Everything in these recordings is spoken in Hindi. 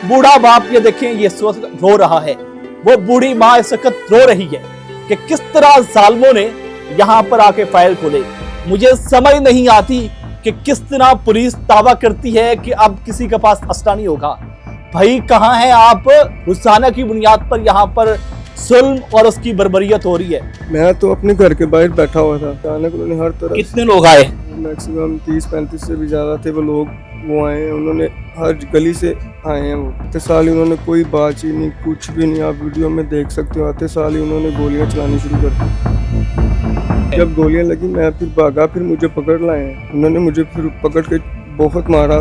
बूढ़ा बाप ये देखें ये इस वक्त रो रहा है, वो बूढ़ी माँ इस वक्त रो रही है कि किस तरह जालिमों ने यहाँ पर आके फाइल खोले। मुझे समझ नहीं आती कि किस तरह पुलिस दावा करती है कि अब किसी के पास असला नहीं होगा। भाई कहाँ है आप? रुसाना की बुनियाद पर यहाँ पर जुल्म और उसकी बर्बरियत हो रही है। मैं तो अपने घर के बाहर बैठा हुआ था, अचानक उन्होंने हर तरफ। कितने लोग आए? मैक्सिमम 30-35 से भी ज़्यादा थे वो लोग। वो आए हैं, उन्होंने हर गली से आए हैं। वो आते साल उन्होंने कोई बातचीत नहीं, कुछ भी नहीं। आप वीडियो में देख सकते हो, आते साल उन्होंने गोलियां चलानी शुरू कर दी। जब गोलियां लगी मैं फिर भागा, फिर मुझे पकड़ लाए। उन्होंने मुझे फिर पकड़ के बहुत मारा।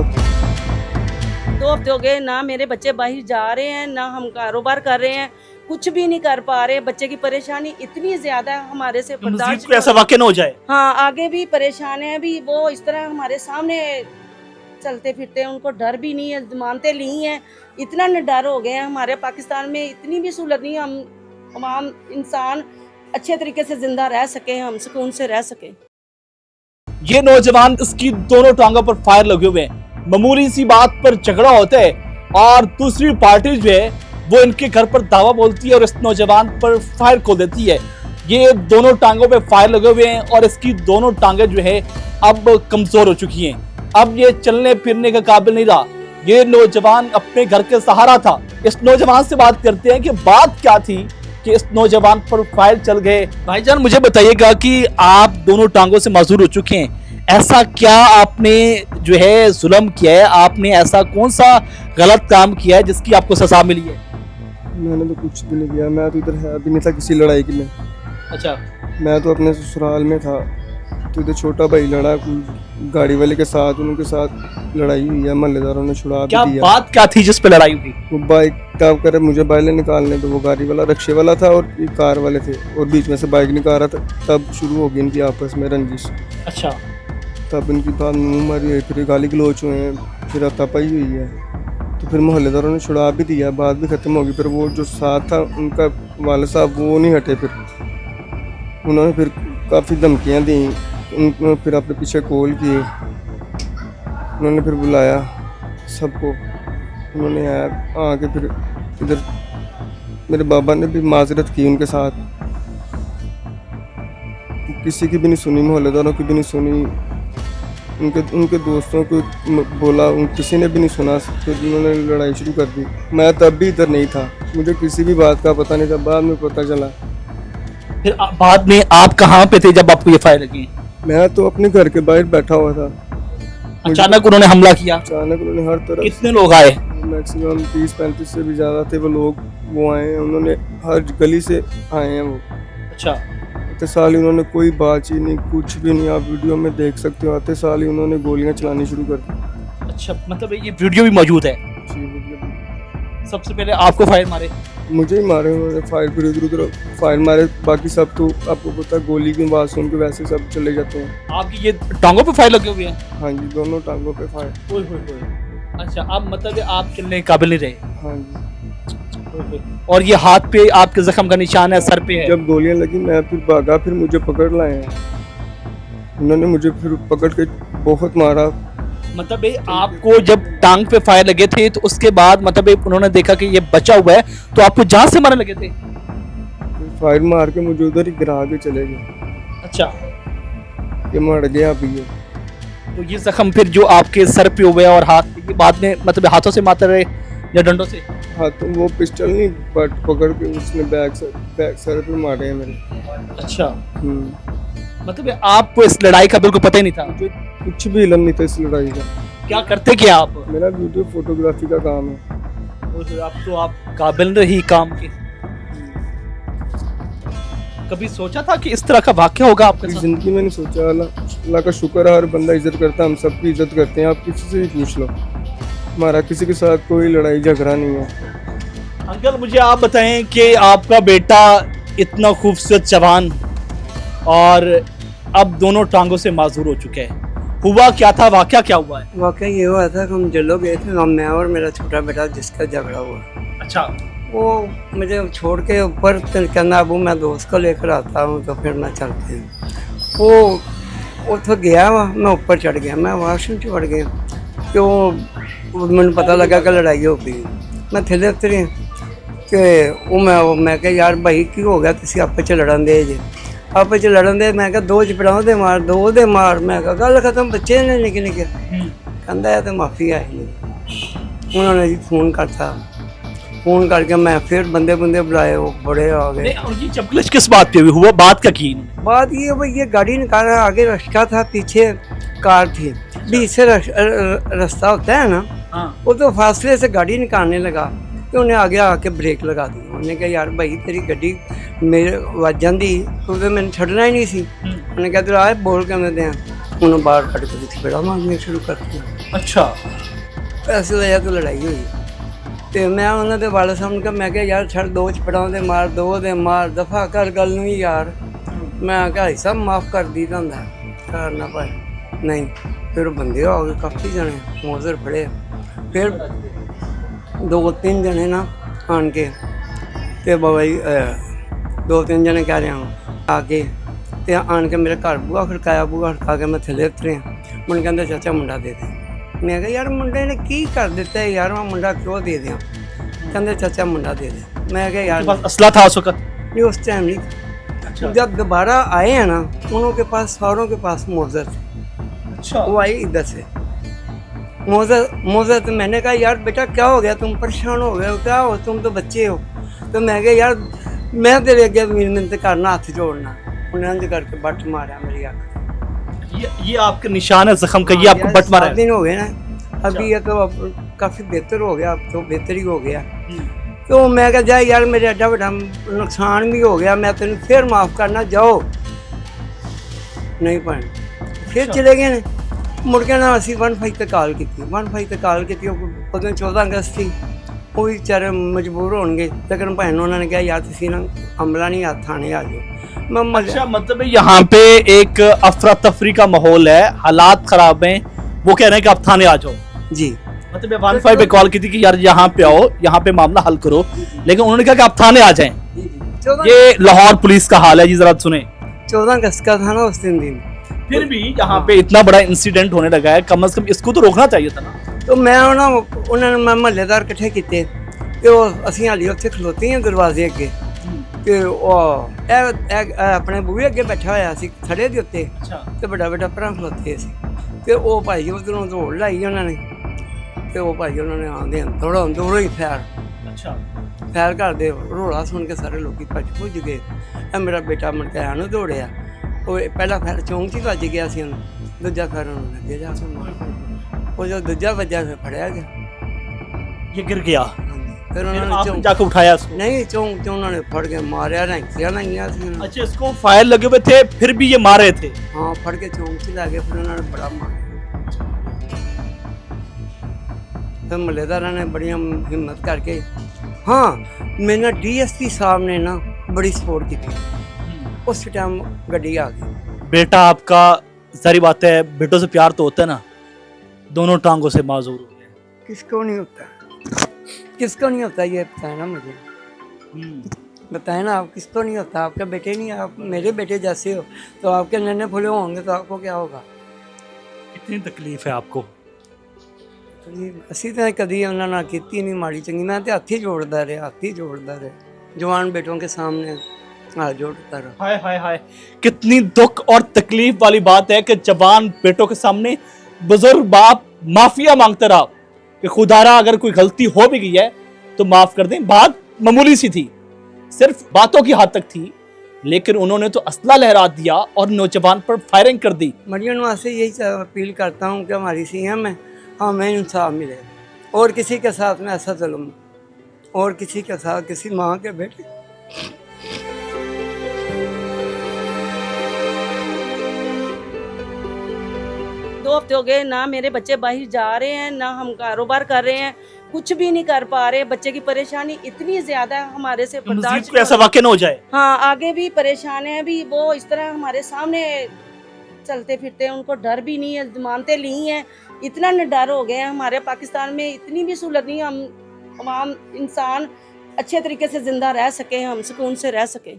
2 हफ्ते हो गए ना मेरे बच्चे बाहर जा रहे हैं, ना हम कारोबार कर रहे हैं, कुछ भी नहीं कर पा रहे। बच्चे की परेशानी इतनी ज्यादा है, हमारे से बर्दाश्त ऐसा वाकई ना हो जाए। हाँ, आगे भी परेशान है। अभी वो इस तरह हमारे सामने चलते फिरते हैं, उनको डर भी नहीं है, जमानतें ली हैं। इतना न डर हो गए हैं। हमारे पाकिस्तान में इतनी भी सहूलत नहीं, हम तमाम इंसान अच्छे तरीके से जिंदा रह सके, हम सुकून से रह सके। ये नौजवान इसकी दोनों टांगों पर फायर लगे हुए हैं। मामूली सी बात पर झगड़ा होता है और दूसरी पार्टी जो है वो इनके घर पर दावा बोलती है और इस नौजवान पर फायर खोल देती है। ये दोनों टांगों पे फायर लगे हुए हैं और इसकी दोनों टांगें जो है अब कमजोर हो चुकी हैं। अब ये चलने फिरने के काबिल नहीं रहा। ये नौजवान अपने घर के सहारा था। इस नौजवान से बात करते हैं कि बात क्या थी कि इस नौजवान पर फायर चल गए। भाईजान मुझे बताइएगा कि आप दोनों टांगों से माजूर हो चुके हैं, ऐसा क्या आपने जो है जुल्म किया है? आपने ऐसा कौन सा गलत काम किया है जिसकी आपको सजा मिली है? मैंने तो कुछ भी नहीं किया, मैं तो इधर है भी नहीं था किसी लड़ाई की में। अच्छा, मैं तो अपने ससुराल में था, तो इधर छोटा भाई लड़ा कोई गाड़ी वाले के साथ, उनके साथ लड़ाई हुई है, मोहल्लेदारों ने छुड़ा क्या भी दिया। बात क्या थी जिस पे लड़ाई हुई? वो बाइक टॉप करे मुझे बाइले निकालने, तो वो गाड़ी वाला रिक्शे वाला था और ये कार वाले थे, और बीच में से बाइक निकाल रहा था। तब शुरू हो गई इनकी आपस में रंजिश। अच्छा, तब इनकी बात मुँह मारी हुई, फिर गाली गलोच हुए हैं, फिर हाथापाई हुई है। तो फिर मोहल्लेदारों ने छुड़ा भी दिया, बात भी खत्म होगी। फिर वो जो साथ था उनका वाले साहब वो नहीं हटे, फिर उन्होंने फिर काफ़ी धमकियाँ दी, उनको फिर अपने पीछे कॉल किए। उन्होंने फिर बुलाया सबको, उन्होंने आके फिर इधर मेरे बाबा ने भी माजरत की उनके साथ। किसी की भी नहीं सुनी, मोहल्लेदारों की भी नहीं सुनी, उनके दोस्तों को बोला, किसी ने भी नहीं सुना। फिर उन्होंने लड़ाई शुरू कर दी। मैं तब भी इधर नहीं था, मुझे किसी भी बात का पता नहीं था, बाद में पता चला। फिर बाद में आप कहाँ पे थे जब आपको ये फायर लगी? मैं तो अपने घर के बाहर बैठा हुआ था। अचानक उन्होंने हमला किया? अचानक उन्होंने हर तरफ। कितने लोग आए? मैक्सिमम 30-35 से भी ज़्यादा थे वो लोग। वो आए हैं, उन्होंने हर गली से आए हैं वो। अच्छा, आते साल उन्होंने कोई बातचीत नहीं, कुछ भी नहीं। आप वीडियो में देख सकते हो, आते साल उन्होंने गोलियां चलानी शुरू कर दी। अच्छा, मतलब ये वीडियो भी मौजूद है? जी, वीडियो भी। सबसे पहले आपको फायर मारे? मुझे ही मारे उन्होंने, फायर फिर इधर उधर फायर मारे। बाकी सब तो आपको पता है, गोली की आवाज़ सुन के वैसे सब चले जाते हैं। आपकी ये टांगों पे फायर लगे हुए हैं? हाँ जी, दोनों टांगों पे फायर। ओए होए होए। अच्छा, अब मतलब आप चलने के काबिल नहीं रहे? हाँ जी। और ये हाथ पे आपके जख्म का निशान है, सर पे है? जब गोलियां लगी मैं फिर भागा, फिर मुझे पकड़ लाए हैं। उन्होंने मुझे फिर पकड़ के बहुत मारा। मतलब आपको जब टांग पे फायर लगे थे तो उसके बाद मतलब उन्होंने देखा कि ये बचा हुआ है तो आपको जान से मारने लगे थे? फिर फायर मार के मुझे उधर ही गिरा के चले गए। अच्छा, ये मर गया अभी ये। तो ये जख्म फिर जो आपके सर पे हुए और हाथ पे, बाद में मतलब हाथों से मारते रहे या डंडों से? हाँ, तो वो पिस्टल नहीं बट पकड़ के उसने बैक सर पे मारे हैं मेरे। अच्छा, मतलब आपको इस लड़ाई का बिल्कुल पता ही नहीं था? मुझे कुछ भी इल्म नहीं था इस लड़ाई का। क्या करते क्या आप? मेरा वीडियो फोटोग्राफी का काम है। अब तो आप काबिल रही काम के। कभी सोचा था कि इस तरह का वाकया होगा आपके साथ? जिंदगी में नहीं सोचा। अल्लाह का शुक्र है, हर बंदा इज्जत करता है, हम सबकी इज्जत करते हैं। आप किसी से भी पूछ लो, हमारा किसी के साथ कोई लड़ाई झगड़ा नहीं है। अंकल मुझे आप बताएं कि आपका बेटा इतना खूबसूरत जवान और अब दोनों टांगों से माजूर हो चुके हैं, हुआ क्या था? वाकया क्या हुआ है? वाकया ये हुआ था कि हम जल्लो गए थे, हम मैं और मेरा छोटा बेटा जिसका झगड़ा हुआ। अच्छा, वो मुझे छोड़ के ऊपर कहना अबू मैं दोस्त को लेकर आता हूँ, तो फिर मैं चलते हैं। वो तो गया, मैं ऊपर चढ़ गया, मैं वॉशरूम चढ़ गया। तो मैंने पता लगा कि लड़ाई हो गई। मैं थले उतरी ਤੇ ਉਹ ਮੈਂ ਕਿਹਾ ਯਾਰ ਭਾਈ ਕੀ ਹੋ ਗਿਆ ਤੁਸੀਂ ਆਪਸ ਚ ਲੜਨ ਦੇ ਜੇ ਆਪਸ ਚ ਲੜਨ ਦੇ ਮੈਂ ਕਿਹਾ ਦੋ ਚਪੜਾਂ ਦੇ ਮਾਰ ਦੋ ਦੇ ਮਾਰ ਮੈਂ ਕਿਹਾ ਗੱਲ ਖਤਮ ਬੱਚੇ ਨੇ ਨਿੱਕੇ ਨਿੱਕੇ ਕਹਿੰਦਾ ਇਹ ਤੇ ਮਾਫੀ ਆਈ ਨਹੀਂ ਉਹਨਾਂ ਨੇ ਜੀ ਫੋਨ ਕਰਤਾ फोन करके मैं फिर बंदे बुलाए वो बड़े आ गए। उनकी चपकलिश किस बात पे हुई? हुआ बात क्या की? बात ये भाई ये गाड़ी निकाला आगे रास्ता था पीछे कार थी बीच से रास्ता होता है ना वो तो फासले से गाड़ी निकालने लगा तो उन्हें आगे आके ब्रेक लगा दी। उन्होंने कहा यार भाई तेरी गड्डी मेरे वज जाती तो मैंने छड़ना ही नहीं सी। उन्होंने कहा तेरा आए बोल के मैं दें उन्होंने बाहर कट के चपेड़ा मारने शुरू कर दिया। अच्छा ऐसी वजह तो लड़ाई हुई ਤੇ ਮੈਂ ਉਹਨਾਂ ਦੇ ਵਾਲੇ ਸਾਹਮਣੇ ਕਿਹਾ ਮੈਂ ਕਿਹਾ ਯਾਰ ਛੱਡ ਦੋ ਚਪੜਾਂ ਦੇ ਮਾਰ ਦੋ ਦੇ ਮਾਰ ਦਫਾ ਕਰ ਗੱਲ ਨੂੰ ਯਾਰ ਮੈਂ ਕਿਹਾ ਸਭ ਮਾਫ ਕਰ ਦੀ ਹੁੰਦਾ ਕਰਨਾ ਭਾਈ ਨਹੀਂ ਫਿਰ ਬੰਦੇ ਆ ਗਏ ਕਾਫੀ ਜਣੇ ਮੋਜ਼ਰ ਫੜੇ ਫਿਰ ਦੋ ਤਿੰਨ ਜਣੇ ਨਾ ਆਣ ਕੇ ਤੇ ਬਾਬਾ ਜੀ ਦੋ ਤਿੰਨ ਜਣੇ ਕਹਿ ਰਿਹਾ ਆ ਕੇ ਤੇ ਆਣ ਕੇ ਮੇਰੇ ਘਰ ਬੂਹਾ ਖੜਕਾਇਆ ਬੂਹਾ ਖੜਕਾ ਕੇ ਮੈਂ ਥੱਲੇ ਉਤਰਿਆ ਮੈਨੂੰ ਕਹਿੰਦੇ ਚਾਚਾ ਮੁੰਡਾ ਦੇ ਦੇ। मैं कहा यार मुंडे ने की कर दिता है यार मैं मुंडा क्यों दे दिया कहते चाचा मुंडा दे दे। मैं कहा यार असला था उस वक्त? नहीं उस टाइम नहीं जब दोबारा आए हैं ना उन्हों के पास सारों के पास मोज़र थे। अच्छा वो आई इधर से मोज़र तो मैंने कहा यार बेटा क्या हो गया तुम परेशान हो गए हो क्या हो तुम तो बच्चे हो तो मैं कहा यार मैं तेरे अगे मिन्नत करना हाथ जोड़ना उन्हें इंज करके बट मारा मेरी अख। ये आपके निशान है जख्म का? ये आपको बट मारा है? दिन हो गए ना अभी ये तो काफ़ी बेहतर हो गया अब तो बेहतर ही हो गया। तो मैं कहा जा यार मेरे एडा बड़ा नुकसान भी हो गया मैं तेन फिर माफ़ करना जाओ नहीं पाए फिर चले गए ने मुड़ के ना असी 1-5 ते कॉल की 1-5 ते कॉल की उस दिन 14 अगस्त थी वो भी बेचारे मजबूर होंगे लेकिन भैन उन्होंने कहा यार तुसी ना अमला नहीं हाथ थाने आ जाओ। अच्छा मतलब यहाँ पे एक अफरा तफरी का माहौल है हालात खराब हैं वो कह रहे हैं कि आप थाने आ जाओ जी मतलब 1-5 पे कॉल की थी कि यार यहाँ पे आओ यहाँ पे मामला हल करो लेकिन उन्होंने कहा कि आप थाने आ जाएं। ये लाहौर पुलिस का हाल है जी जरा सुने। 14 अगस्त का था ना उस दिन फिर भी यहाँ पे इतना बड़ा इंसिडेंट होने लगा है कम से कम इसको तो रोकना चाहिए था ना। तो मैं उन्होंने मैं महल्लेदार इकट्ठे किए तो असी हाली उत्थे खलोते हैं दरवाजे अगे ਤੇ ਉਹ ਆਪਣੇ ਬੂਹੇ ਅੱਗੇ ਬੈਠਾ ਹੋਇਆ ਸੀ ਥੜੇ ਦੇ ਉੱਤੇ ਤੇ ਵੱਡਾ ਵੱਡਾ ਭਰਾ ਖਲੋਤੇ ਸੀ ਤੇ ਉਹ ਭਾਈ ਉਧਰੋਂ ਦੌੜ ਲਾਈ ਉਹਨਾਂ ਨੇ ਤੇ ਉਹ ਭਾਈ ਉਹਨਾਂ ਨੇ ਆਂਦੇ ਦੌੜੋਂ ਦੂਰੋਂ ਹੀ ਫੈਰ ਕਰਦੇ ਰੋਲਾ ਸੁਣ ਕੇ ਸਾਰੇ ਲੋਕੀ ਭੱਜ ਭੁੱਜ ਗਏ। ਇਹ ਮੇਰਾ ਬੇਟਾ ਮਰਕਾਇਆ ਨੂੰ ਦੌੜਿਆ ਉਹ ਪਹਿਲਾ ਫੈਰ ਚੌਂਕ 'ਚ ਵੱਜ ਗਿਆ ਸੀ ਉਹਨੂੰ ਦੂਜਾ ਫੈਰ ਉਹਨੂੰ ਲੱਗੇ ਜਾ ਕੇ ਮਾਰ ਉਹ ਜੋ ਦੂਜਾ ਵੱਜਾ ਫਿਰ ਫੜਿਆ ਗਿਆ ये गिर गया फिर आपने उन्होंने जाकर उठाया उसको? नहीं चौंक उन्होंने फड़ के मारे नहीं। अच्छा इसको फायर लगे हुए थे फिर भी ये मार रहे थे? हाँ फड़ के चौंक से लागे फिर उन्होंने बड़ा मारा फिर मलेदारा ने बड़ी हिम्मत करके हाँ मैंने DSP साहब ने ना बड़ी सपोर्ट की थी उस टाइम गड्डी आ गई। बेटा आपका सारी बात है बेटों से प्यार तो होता है ना दोनों टांगों से माजूर हो गए। किसको नहीं होता ये बताए ना मुझे बताए ना आप किसको नहीं होता आपके बेटे नहीं आप मेरे बेटे जैसे हो तो आपके नन्हे फुले होंगे तो आपको क्या होगा। कितनी तकलीफ है आपको? ਅਸੀਂ ਤਾਂ ਕਦੀ ਉਹਨਾਂ ਨਾਲ ਕੀਤੀ ਨਹੀਂ ਮਾੜੀ ਚੰਗੀ ਮੈਂ ਤੇ ਹੱਥ ਹੀ ਜੋੜਦਾ ਰਿਹਾ जवान बेटों के सामने हाथ जोड़ता रहा। हाय हाय हाय कितनी दुख और तकलीफ वाली बात है कि जवान बेटों के सामने बुजुर्ग बाप माफिया मांगता रहा कि खुदारा अगर कोई गलती हो भी गई है तो माफ कर दें। बात मामूली सी थी सिर्फ बातों की हद तक थी लेकिन उन्होंने तो असला लहरा दिया और नौजवान पर फायरिंग कर दी। मरियम वास्ते यही अपील करता हूँ कि हमारी CM है हमें इंसाफ मिले और किसी के साथ में ऐसा जुल्म और किसी के साथ किसी माँ के बेटे 2 हफ्ते हो गए ना मेरे बच्चे बाहर जा रहे हैं ना हम कारोबार कर रहे हैं कुछ भी नहीं कर पा रहे। बच्चे की परेशानी इतनी ज्यादा है हमारे से बर्दाश्त कोई ऐसा वाकया न हो जाए। हाँ आगे भी परेशान है अभी वो इस तरह हमारे सामने चलते फिरते हैं उनको डर भी नहीं है जमानतें ली हैं इतना न डर हो गया हमारे पाकिस्तान में इतनी भी सहूलत नहीं हम इंसान अच्छे तरीके से जिंदा रह सके हम सुकून से रह सके।